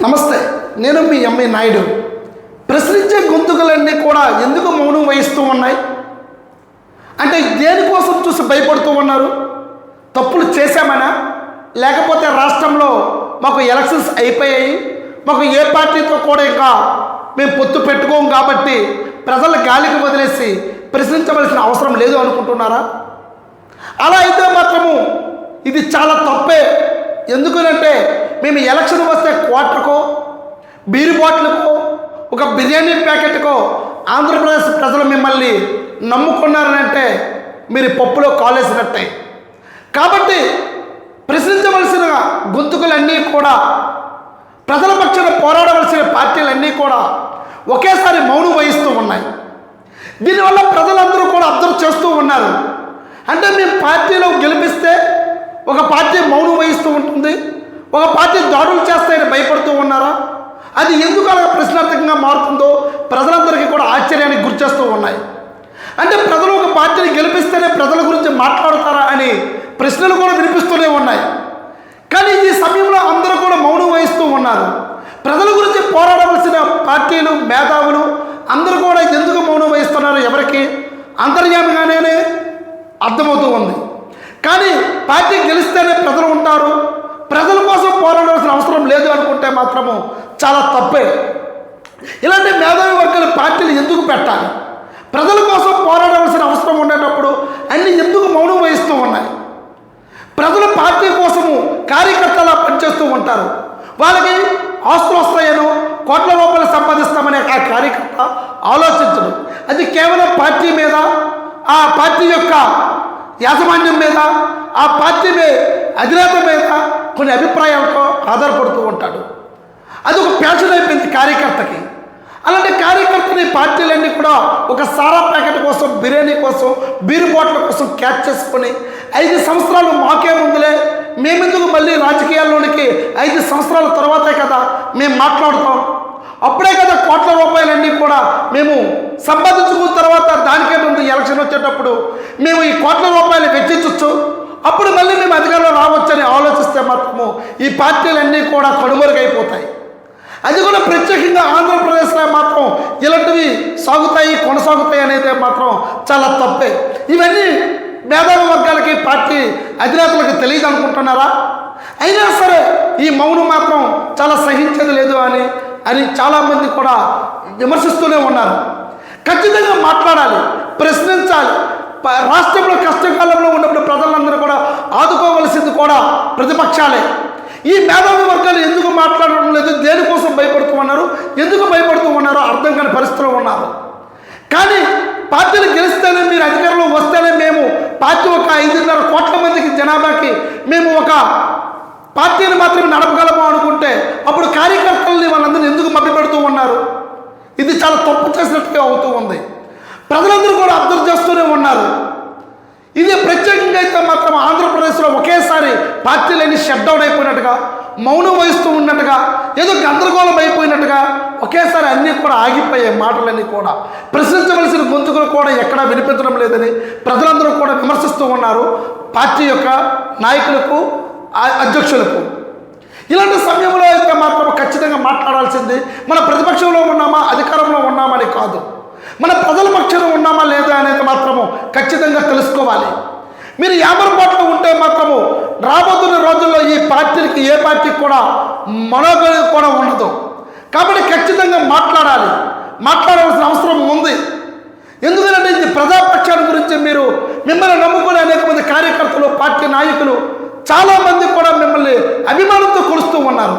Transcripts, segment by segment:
నమస్తే, నేను మీ ఎంఈ నాయుడు. ప్రశ్నించే గొంతుకలన్నీ కూడా ఎందుకు మౌనం వహిస్తూ ఉన్నాయి అంటే దేనికోసం చూసి భయపడుతూ ఉన్నారు? తప్పులు చేశామనా, లేకపోతే రాష్ట్రంలో మాకు ఎలక్షన్స్ అయిపోయాయి, మాకు ఏ పార్టీతో కూడా ఇంకా మేము పొత్తు పెట్టుకోము కాబట్టి ప్రజల గాలికి వదిలేసి ప్రశ్నించవలసిన అవసరం లేదు అనుకుంటున్నారా? అలా అయితే మాత్రము ఇది చాలా తప్పే. ఎందుకనంటే మేము ఎలక్షన్ వస్తే క్వార్టర్కో, బీరు బాటిల్కో, ఒక బిర్యానీ ప్యాకెట్కో ఆంధ్రప్రదేశ్ ప్రజలు మిమ్మల్ని నమ్ముకున్నారనంటే మీరు పప్పులో కాలేసినట్టే. కాబట్టి ప్రశ్నించవలసిన గొంతుకులన్నీ కూడా, ప్రజల పక్షాన పోరాడవలసిన పార్టీలన్నీ కూడా ఒకేసారి మౌనం వహిస్తూ ఉన్నాయి. దీనివల్ల ప్రజలందరూ కూడా అబ్జర్వ్ చేస్తూ ఉన్నారు. అంటే మేము పార్టీలో గెలిపిస్తే ఒక పార్టీ మౌనం వహిస్తూ ఉంటుంది, ఒక పార్టీ దాడులు చేస్తాయని భయపడుతూ ఉన్నారా? అది ఎందుకు అలా ప్రశ్నార్థకంగా మారుతుందో ప్రజలందరికీ కూడా ఆశ్చర్యానికి గురిచేస్తూ ఉన్నాయి. అంటే ప్రజలు ఒక పార్టీని గెలిపిస్తేనే ప్రజల గురించి మాట్లాడతారా అని ప్రశ్నలు కూడా వినిపిస్తూనే ఉన్నాయి. కానీ ఈ సమయంలో అందరూ కూడా మౌనం వహిస్తూ ఉన్నారు. ప్రజల గురించి పోరాడవలసిన పార్టీలు, మేధావులు అందరూ కూడా ఎందుకు మౌనం వహిస్తున్నారు ఎవరికి అంతర్యామిగానే అర్థమవుతూ ఉంది. కానీ పార్టీ గెలిస్తేనే ప్రజలు ఉంటారు, ప్రజల కోసం పోరాడవలసిన అవసరం లేదు అనుకుంటే మాత్రము చాలా తప్పే. ఇలాంటి మేధావి వర్గాల పార్టీలు ఎందుకు పెట్టాలి? ప్రజల కోసం పోరాడవలసిన అవసరం ఉండేటప్పుడు అన్ని ఎందుకు మౌనం వహిస్తూ ఉన్నాయి? ప్రజలు పార్టీ కోసము కార్యకర్తలా పనిచేస్తూ ఉంటారు. వాళ్ళకి ఆస్తులు వస్తాయనో, కోట్ల రూపాయలు సంపాదిస్తామనే ఆ కార్యకర్త ఆలోచించడు. అది కేవలం పార్టీ మీద, ఆ పార్టీ యొక్క యాజమాన్యం మీద, ఆ పార్టీ అధినేత మీద కొన్ని అభిప్రాయాలతో ఆధారపడుతూ ఉంటాడు. అది ఒక ప్యాషన్ అయిపోయింది కార్యకర్తకి. అలాంటి కార్యకర్తని పార్టీలన్నీ కూడా ఒక సారా ప్యాకెట్ కోసం, బిర్యానీ కోసం, బీరు బాటిల్ కోసం క్యాచ్ చేసుకొని 5 సంవత్సరాలు మాకే ముందులే, మేమెందుకు మళ్ళీ రాజకీయాల్లోనికి 5 సంవత్సరాల తర్వాతే కదా మేము మాట్లాడుతాం, అప్పుడే కదా కోట్ల రూపాయలన్నీ కూడా మేము సంపాదించుకున్న తర్వాత దానికే ముందు ఎలక్షన్ వచ్చేటప్పుడు మేము ఈ కోట్ల రూపాయలు వెచ్చించవచ్చు, అప్పుడు మళ్ళీ మేము అధికారంలో రావచ్చని ఆలోచిస్తే మాత్రము ఈ పార్టీలన్నీ కూడా కనుమరుగైపోతాయి. అది కూడా ప్రత్యేకంగా ఆంధ్రప్రదేశ్లో మాత్రం ఇలాంటివి సాగుతాయి, కొనసాగుతాయి అనేది మాత్రం చాలా తప్పే. ఇవన్నీ మేధావి వర్గాలకి, పార్టీ అధినేతలకు తెలియదు అనుకుంటున్నారా? అయినా సరే ఈ మౌనం మాత్రం చాలా సహించేది లేదు అని చాలామంది కూడా విమర్శిస్తూనే ఉన్నారు. ఖచ్చితంగా మాట్లాడాలి, ప్రశ్నించాలి. రాష్ట్రంలో కష్టకాలంలో ఉన్నప్పుడు ప్రజలందరూ కూడా ఆదుకోవలసింది కూడా ప్రతిపక్షాలే. ఈ మేధావి వర్గాలు ఎందుకు మాట్లాడడం లేదు, దేనికోసం భయపడుతూ ఉన్నారు, ఎందుకు భయపడుతూ ఉన్నారో అర్థం కాని పరిస్థితిలో ఉన్నారు. కానీ పార్టీలు గెలిస్తేనే, మీరు అధికారంలో వస్తేనే మేము పార్టీ ఒక 5.5 కోట్ల మందికి జనాభాకి మేము ఒక పార్టీని మాత్రమే నడపగలము అనుకుంటే అప్పుడు కార్యకర్తలని వాళ్ళందరినీ ఎందుకు మభ్యపెడుతూ ఉన్నారు? ఇది చాలా తప్పు చేసినట్టుగా అవుతూ ఉంది. ప్రజలందరూ కూడా అబ్జర్వ్ చేస్తూనే ఉన్నారు. ఇది ప్రత్యేకంగా అయితే మాత్రం ఆంధ్రప్రదేశ్లో ఒకేసారి పార్టీలన్నీ షట్ డౌన్ అయిపోయినట్టుగా, మౌనం వహిస్తూ ఉన్నట్టుగా, ఏదో గందరగోళం అయిపోయినట్టుగా ఒకేసారి అన్నీ కూడా ఆగిపోయాయి. మాటలన్నీ కూడా, ప్రశ్నించవలసిన గొంతుకులు కూడా ఎక్కడా వినిపించడం లేదని ప్రజలందరూ కూడా విమర్శిస్తూ ఉన్నారు పార్టీ యొక్క నాయకులకు, అధ్యక్షులకు. ఇలాంటి సమయంలో అయితే మాత్రం ఖచ్చితంగా మాట్లాడాల్సింది మన ప్రతిపక్షంలో ఉన్నామా, అధికారంలో ఉన్నామని కాదు, మన ప్రజల పక్షంలో ఉన్నామా లేదా అనేది మాత్రము ఖచ్చితంగా తెలుసుకోవాలి. మీరు ఏమరపాట్లు ఉంటే మాత్రము రాబోతున్న రోజుల్లో ఈ పార్టీకి, ఏ పార్టీకి కూడా మనోగతి కూడా ఉండదు. కాబట్టి ఖచ్చితంగా మాట్లాడాలి, మాట్లాడవలసిన అవసరం ఉంది. ఎందుకంటే ఇది ప్రజాపక్షాల గురించి మిమ్మల్ని నమ్ముకునే అనేక మంది కార్యకర్తలు, పార్టీ నాయకులు చాలామంది కూడా మిమ్మల్ని అభిమానంతో కొలుస్తూ ఉన్నారు.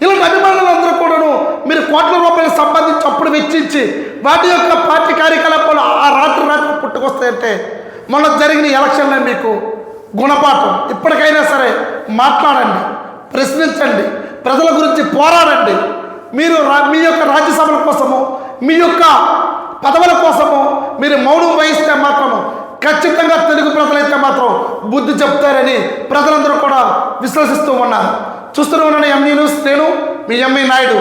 ఇలాంటి అభిమానులందరూ కూడాను మీరు కోట్ల రూపాయలు సంపాదించి అప్పుడు వెచ్చించి వాటి యొక్క పార్టీ కార్యకలాపాలు ఆ రాత్రి పుట్టుకొస్తాయంటే మొన్న జరిగిన ఎలక్షన్లో మీకు గుణపాఠం. ఇప్పటికైనా సరే మాట్లాడండి, ప్రశ్నించండి, ప్రజల గురించి పోరాడండి. మీరు మీ యొక్క రాజ్యసభల కోసము, మీ యొక్క పదవుల కోసము మీరు మౌనం వహిస్తే మాత్రము ఖచ్చితంగా తెలుగు ప్రజలైతే మాత్రం బుద్ధి చెప్తారని ప్రజలందరూ కూడా విశ్వసిస్తూ ఉన్నారు. చూస్తూనే ఉన్నాను ఎంఈ న్యూస్. నేను మీ ఎంఈ నాయుడు.